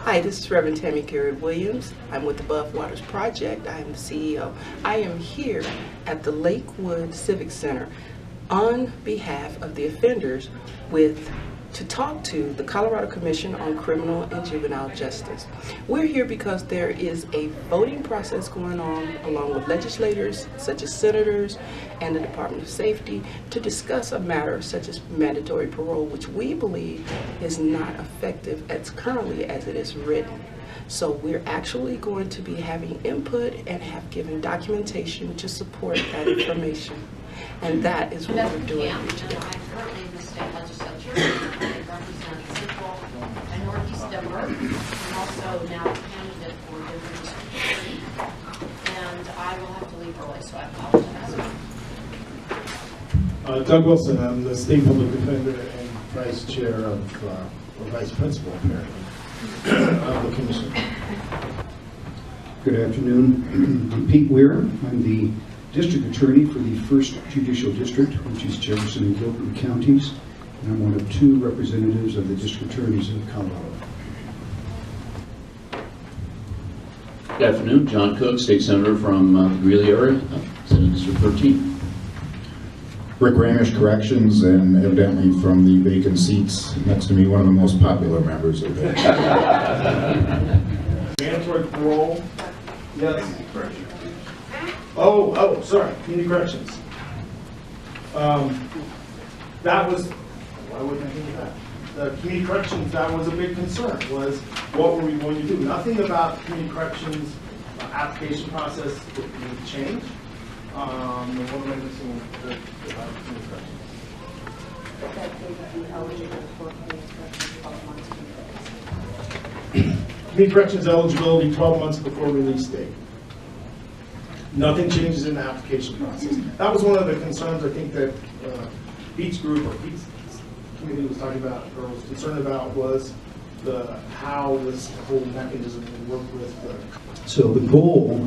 Hi, this is Reverend Tammy Garrett Williams. I'm with the Above Waters Project. I am the CEO. I am here at the Lakewood Civic Center on behalf of the offenders to talk to the Colorado Commission on Criminal and Juvenile Justice. We're here because there is a voting process going on along with legislators such as senators and the Department of Safety to discuss a matter such as mandatory parole, which we believe is not effective as currently as it is written. So we're actually going to be having input and have given documentation to support that information. And that is what we're doing here today. I'm currently in the state legislature. I represent Central and Northeast Denver. I'm also now a candidate for Denver District 3. And I will have to leave early, so I apologize. Doug Wilson, I'm the State Public Defender and Vice Chair of, or Vice Principal, apparently, of the Commission. Good afternoon. I'm Pete Weir. I'm the District Attorney for the 1st Judicial District, which is Jefferson and Gilpin counties. And I'm one of 2 representatives of the District Attorneys of Colorado. Good afternoon. John Cook, State Senator from the Greeley area, Senate District 13. Rick Ramish, Corrections, and evidently from the vacant seats next to me, one of the most popular members of it. Mandatory parole. Yes. Oh, sorry, community corrections. That was, why wouldn't I think of that? The community corrections, that was a big concern, was what were we going to do? Nothing about community corrections application process would change. What am I missing about community corrections? That they would be eligible for community corrections 12 months before. Community corrections eligibility 12 months before release date. Nothing changes in the application process. That was one of the concerns I think that Pete's group or Pete's committee was talking about or was concerned about was how this whole mechanism would work with the. So the goal,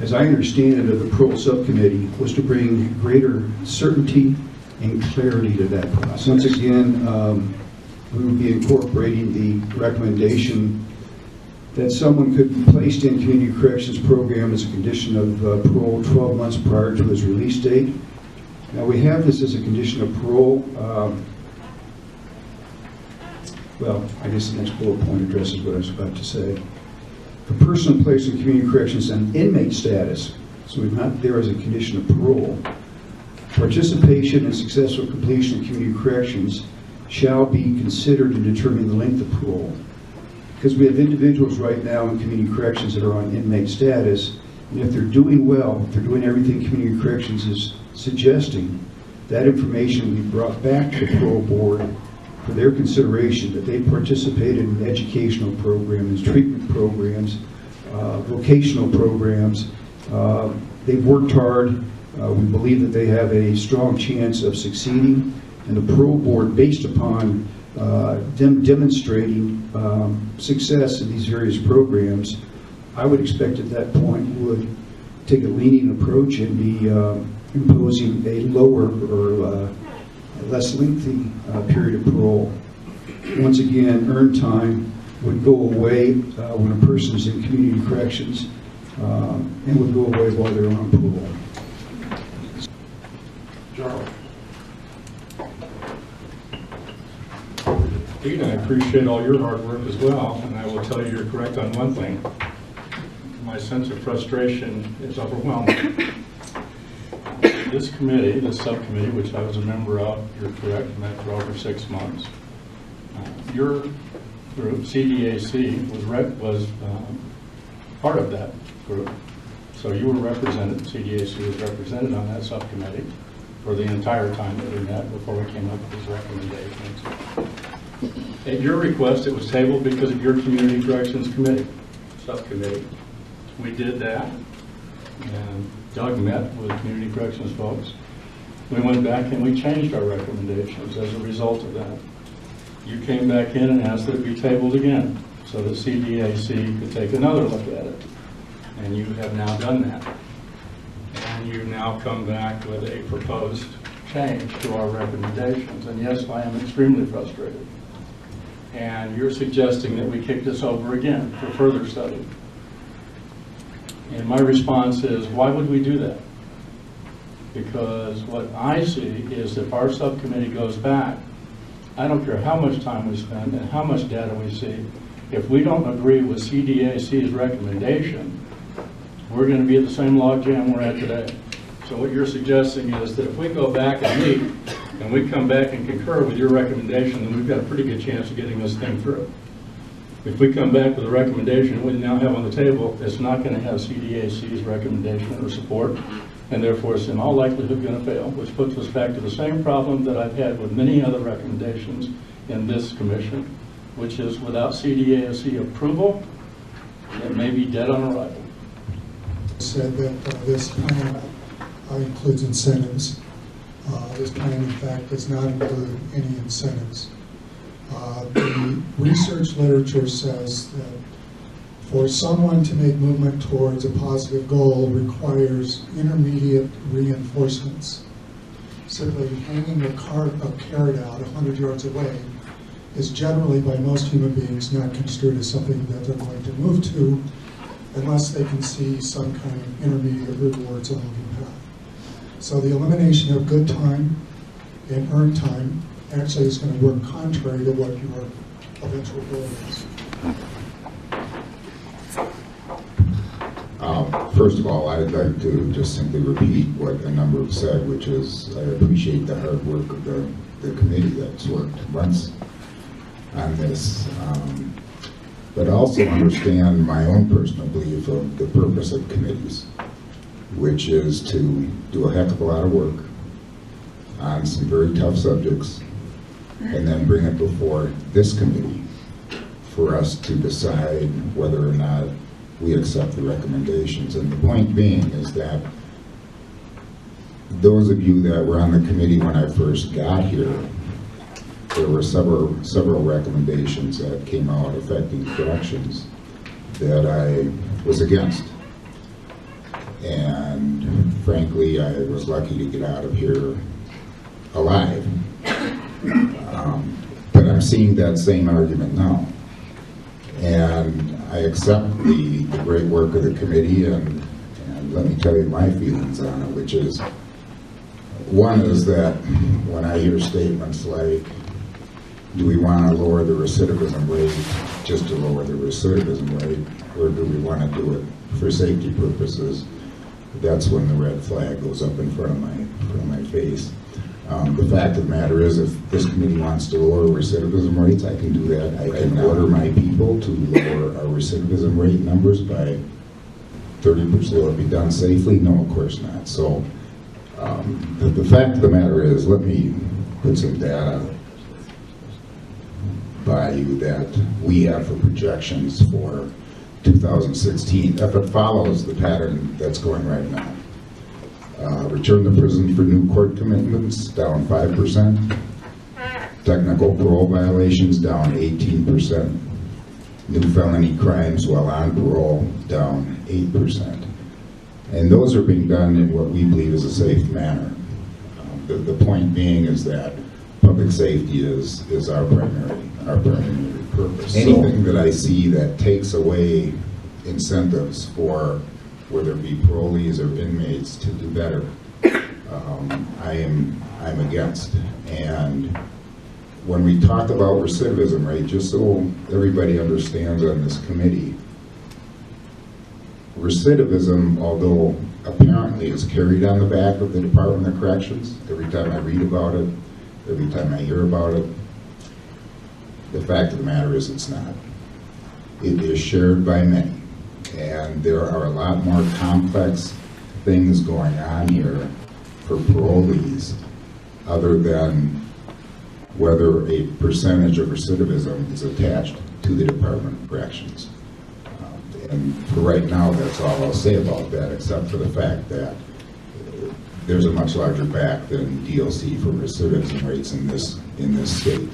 as I understand it, of the parole subcommittee was to bring greater certainty and clarity to that process. Once again, we will be incorporating the recommendation that someone could be placed in community corrections program as a condition of parole 12 months prior to his release date. Now we have this as a condition of parole. Well, I guess the next bullet point addresses what I was about to say. For a person placed in community corrections on inmate status, so we're not there as a condition of parole, participation and successful completion of community corrections shall be considered to determine the length of parole. Because we have individuals right now in community corrections that are on inmate status, and if they're doing well, if they're doing everything community corrections is suggesting, that information will be brought back to the parole board for their consideration that they participated in educational programs, treatment programs, vocational programs. They've worked hard. We believe that they have a strong chance of succeeding, and the parole board, based upon them demonstrating success in these various programs, I would expect at that point would take a lenient approach and be imposing a lower or less lengthy period of parole. Once again, earned time would go away when a person is in community corrections and would go away while they're on parole. Charles. Pete, I appreciate all your hard work as well, and I will tell you you're correct on one thing. My sense of frustration is overwhelming. This committee, this subcommittee, which I was a member of, you're correct, met for over 6 months. Your group, CDAC, was part of that group. So you were represented, CDAC was represented on that subcommittee for the entire time that we met before we came up with these recommendations. At your request, it was tabled because of your Community Corrections Committee, subcommittee. We did that, and Doug met with Community Corrections folks. We went back and we changed our recommendations as a result of that. You came back in and asked that it be tabled again so that CDAC could take another look at it. And you have now done that. And you now come back with a proposed change to our recommendations. And yes, I am extremely frustrated. And you're suggesting that we kick this over again for further study. And my response is, why would we do that? Because what I see is if our subcommittee goes back, I don't care how much time we spend and how much data we see, if we don't agree with CDAC's recommendation, we're going to be at the same logjam we're at today. So what you're suggesting is that if we go back and meet, and we come back and concur with your recommendation, then we've got a pretty good chance of getting this thing through. If we come back with a recommendation we now have on the table, it's not going to have CDAC's recommendation or support, and therefore it's in all likelihood going to fail, which puts us back to the same problem that I've had with many other recommendations in this commission, which is without CDAC approval, it may be dead on arrival. Said that this plan includes incentives. This plan, in fact, does not include any incentives. The research literature says that for someone to make movement towards a positive goal requires intermediate reinforcements. Simply hanging a carrot out 100 yards away is generally, by most human beings, not construed as something that they're going to move to unless they can see some kind of intermediate rewards along the path. So the elimination of good time and earned time actually is going to work contrary to what your eventual goal is. First of all, I'd like to just simply repeat what a number have said, which is I appreciate the hard work of the committee that's worked months on this, but also understand my own personal belief of the purpose of committees, which is to do a heck of a lot of work on some very tough subjects and then bring it before this committee for us to decide whether or not we accept the recommendations. And the point being is that those of you that were on the committee when I first got here, there were several recommendations that came out affecting corrections that I was against. And frankly, I was lucky to get out of here alive. But I'm seeing that same argument now. And I accept the great work of the committee, and let me tell you my feelings on it, which is, one is that when I hear statements like, do we want to lower the recidivism rate just to lower the recidivism rate, or do we want to do it for safety purposes? That's when the red flag goes up in front of my face. The fact of the matter is, if this committee wants to lower recidivism rates, I can do that. I can order my people to lower our recidivism rate numbers by 30%. Will it be done safely? No, of course not. So the fact of the matter is, let me put some data by you that we have for projections for 2016, if it follows the pattern that's going right now. Return to prison for new court commitments, down 5%. Technical parole violations, down 18%. New felony crimes while on parole, down 8%. And those are being done in what we believe is a safe manner. The point being is that public safety is our primary purpose. Anything that I see that takes away incentives for whether it be parolees or inmates to do better, I'm against. And when we talk about recidivism rate, just so everybody understands on this committee, recidivism, although apparently is carried on the back of the Department of Corrections, every time I read about it, every time I hear about it, the fact of the matter is it's not. It is shared by many. And there are a lot more complex things going on here for parolees other than whether a percentage of recidivism is attached to the Department of Corrections. And for right now, that's all I'll say about that, except for the fact that there's a much larger back than DLC for recidivism rates in this state.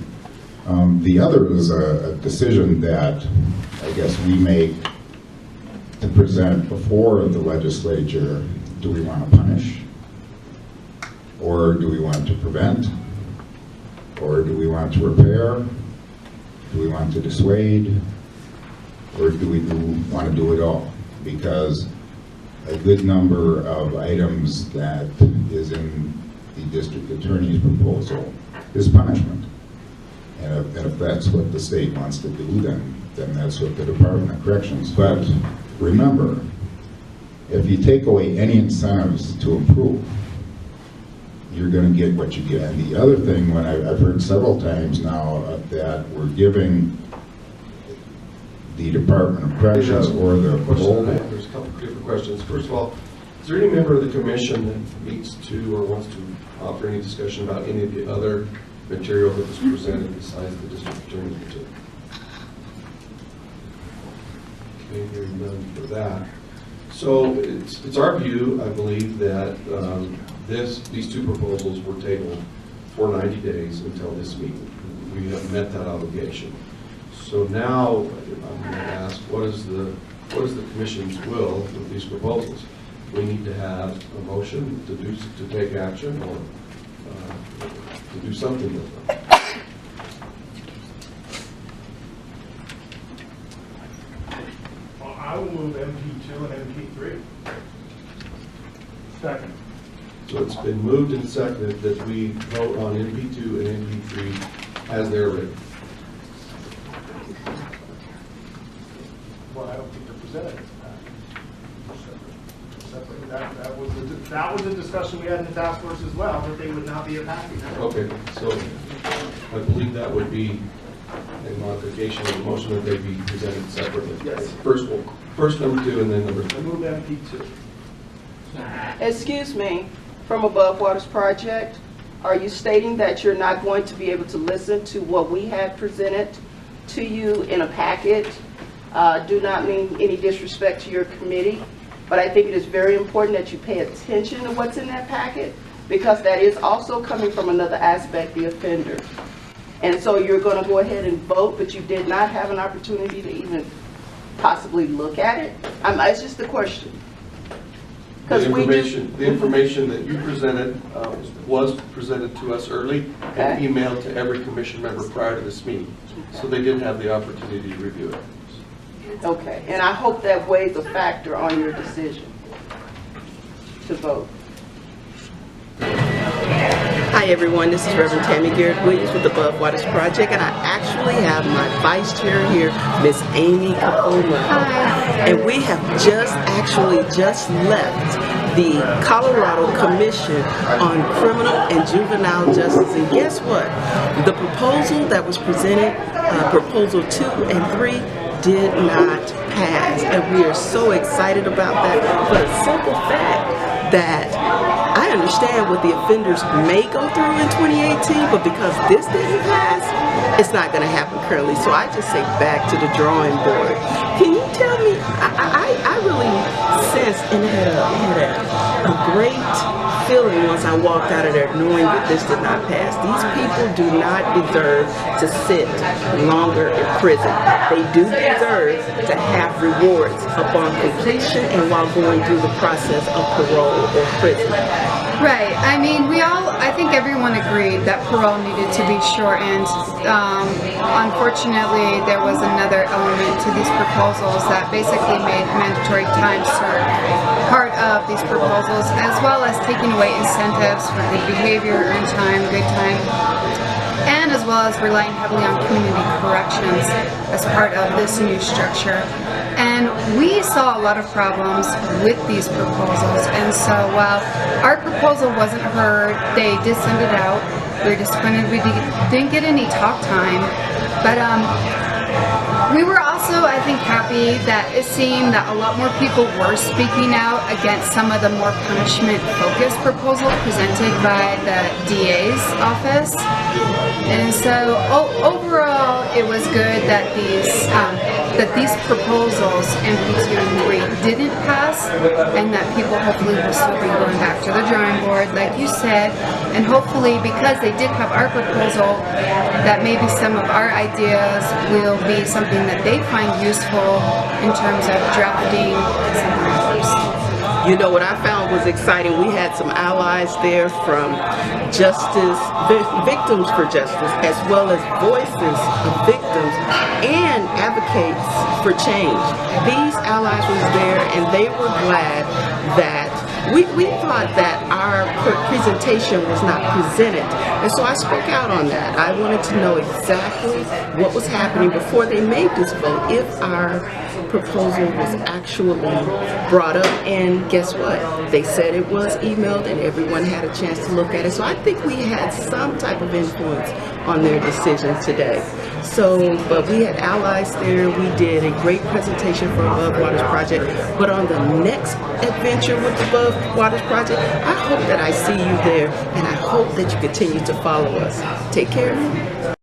The other is a decision that I guess we make to present before the legislature. Do we want to punish? Or do we want to prevent? Or do we want to repair? Do we want to dissuade, or do we want to do it all? Because a good number of items that is in the district attorney's proposal is punishment. And if that's what the state wants to do, then that's what the Department of Corrections. But remember, if you take away any incentives to improve, you're going to get what you get. And the other thing, when I've heard several times now that we're giving the Department of Corrections or the parole. There's a couple of different questions. First of all, is there any member of the commission that meets to or wants to offer any discussion about any of the other material that was presented besides the district attorney's material? Okay, hearing none for that. So it's our view, I believe, that these two proposals were tabled for 90 days until this meeting. We have met that obligation. So now I'm going to ask, what is the commission's will with these proposals? We need to have a motion to take action or to do something with them. Well, I will move MP2 and MP3. Second. So it's been moved and seconded that we vote on MP2 and MP3 as they're written. Well, I don't think they're presented as package. That was a discussion we had in the task force as well, that they would not be a package. Okay, so I believe that would be a modification of the motion that they be presented separately. Yes. First number 2 and then number 3. I move MP2. Excuse me, from Above Waters Project, are you stating that you're not going to be able to listen to what we have presented to you in a packet? Do not mean any disrespect to your committee, but I think it is very important that you pay attention to what's in that packet, because that is also coming from another aspect, the offender. And so you're going to go ahead and vote, but you did not have an opportunity to even possibly look at it? It's just a question. The information that you presented was presented to us early and emailed to every commission member prior to this meeting. So they did have the opportunity to review it. Okay, and I hope that weighs a factor on your decision to vote. Hi everyone, this is Reverend Tammy Garrett Williams with the Above Waters Project, and I actually have my vice chair here, Miss Amy Kapoma. And we have just left the Colorado Commission on Criminal and Juvenile Justice, and guess what? The proposal that was presented, proposal 2 and 3, did not pass, and we are so excited about that for the simple fact that I understand what the offenders may go through in 2018, but because this didn't pass, it's not going to happen currently. So I just say back to the drawing board. Can you tell me, I really sensed and had a great feeling once I walked out of there knowing that this did not pass. These people do not deserve to sit longer in prison. They do deserve to have rewards upon completion and while going through the process of parole or prison. Right. I mean, I think everyone agreed that parole needed to be shortened. Unfortunately, there was another element to these proposals that basically made mandatory time served part of these proposals, as well as taking away incentives for good behavior, earned time, good time, and as well as relying heavily on community corrections as part of this new structure. And we saw a lot of problems with these proposals, and so while our proposal wasn't heard, they did send it out. We were disappointed we didn't get any talk time, but we were also, I think, happy that it seemed that a lot more people were speaking out against some of the more punishment-focused proposals presented by the DA's office. And so overall, it was good that these proposals, MP2 and 3, didn't pass, and that people hopefully will still be going back to the drawing board, like you said, and hopefully, because they did have our proposal, that maybe some of our ideas will be something that they find useful in terms of drafting something else. You know, what I found was exciting. We had some allies there from Victims for Justice, as well as voices of victims and advocates for change. These allies was there, and they were glad that we thought that our presentation was not presented. And so I spoke out on that. I wanted to know exactly what was happening before they made this vote, if our proposal was actually brought up. And guess what? They said it was emailed and everyone had a chance to look at it. So I think we had some type of influence on their decision today. So, but we had allies there. We did a great presentation for Above Waters Project. But on the next adventure with the Above Waters Project, I hope that I see you there, and I hope that you continue to follow us. Take care.